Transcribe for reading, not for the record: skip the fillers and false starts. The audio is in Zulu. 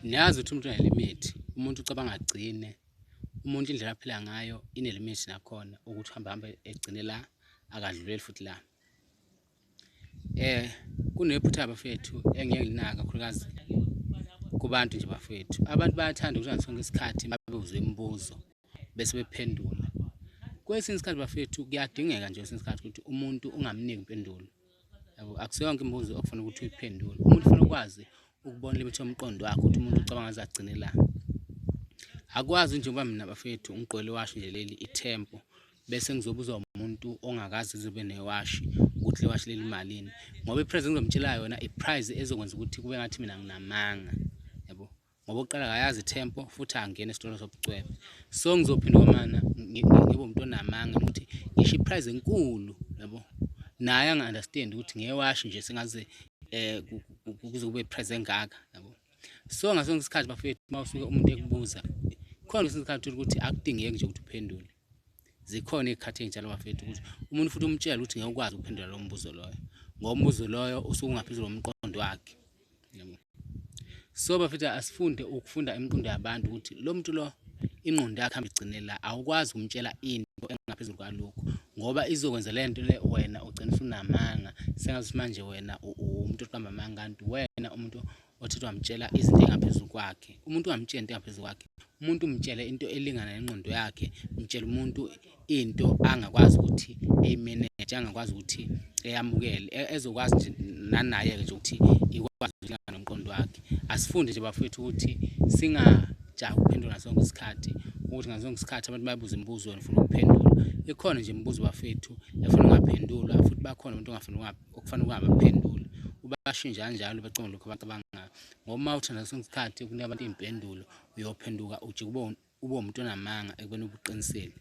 Niyazi ukuthi umuntu unelimit, umuntu ucabanga agcine, umuntu indlela aphila ngayo inelimit nakhona ukuthi hamba egcine la akadluleli futhi la. Kunephutha bafethu engeke linaka kakhulukazi kubantu nje bafethu. Abantu bayathanda ukuthi sonke isikhathi babuzwe imibuzo bese bephendula. Kwesinye isikhathi bafethu kuyadingeka nje kwesinye isikhathi ukuthi umuntu ungamniki impendulo. Yabo, akusiyonke imibuzo okufanele ukuthi uyiphendule. Umuntu ufuna ukwazi ukubona limit yomqondo wakhe ukuthi umuntu ucabanga ngaze agcine la. Akwazi nje ngoba mina bafethu ngigqwele iwashi nje leli iTempo bese ngizobuzwa umuntu ongakazi izobe newashi ukuthi le washi leli malini, ngoba iprice ngizomtshela yona iprice ezokwenza ukuthi kube ngathi mina nginamanga, yabo, ngoba oqala akayazi iTempo futhi angena esitolo sobucwebe. So ngizophinda mana ngibe umuntu onamanga ukuthi ngisho iprice enkulu, yabo, naye anga-understand ukuthi ngewashi nje sengaze kuzobe iprice engaka, yabo. So ngasonke isikhathi bafethu mawusuke umuntu ekubuza khona isikhathi ukuthi akudingeki nje ukuthi uphendule. Zikhona izikhathi ezinjalo bafethu ukuthi umuntu futhi umtshela ukuthi ngeke ukwazi ukuphendula lo mbuzo loyo, ngoba umbuzo loyo usuke ungaphezulu komqondo wakhe, yabo. So bafethu asifunde ukufunda imiqondo yabantu ukuthi lo muntu lo ingqondo yakhe igcine la, awukwazi ukumtshela into engaphezulu kwalokho ngoba izokwenza le nto le wena ugcina usunamanga sengathi manje wena umuntu oqamba amanga, kanti wena umuntu othi wamtshela izinto engaphezulu kwakhe. Umuntu ungamtshela into engaphezulu kwakhe, umuntu umtshele into elingana nengqondo yakhe, mtshela umuntu into angakwazi ukuthi eyimanage, angakwazi ukuthi eyamukele, ezokwazi nje nanaye nje ukuthi ikwazi ukulingana nomqondo wakhe. Asifunde nje bafethu ukuthi singajahi ukuphendula ngasonke isikhathi, ukuthi ngasonke isikhathi abantu babuza imibuzo wena ufuna ukuphendula. Ikhona nje imibuzo bafethu efuna ungaphendulwa futhi bakhona abantu okufanele ungabaphendula. Ubashintsha kanjalo bacabanga lokho abacabangayo, ngoba uma uthanda sonke isikhathi kunika abantu iy'mpendulo uyophenduka ujike ube umuntu onamanga ekubeni ubuqinisele.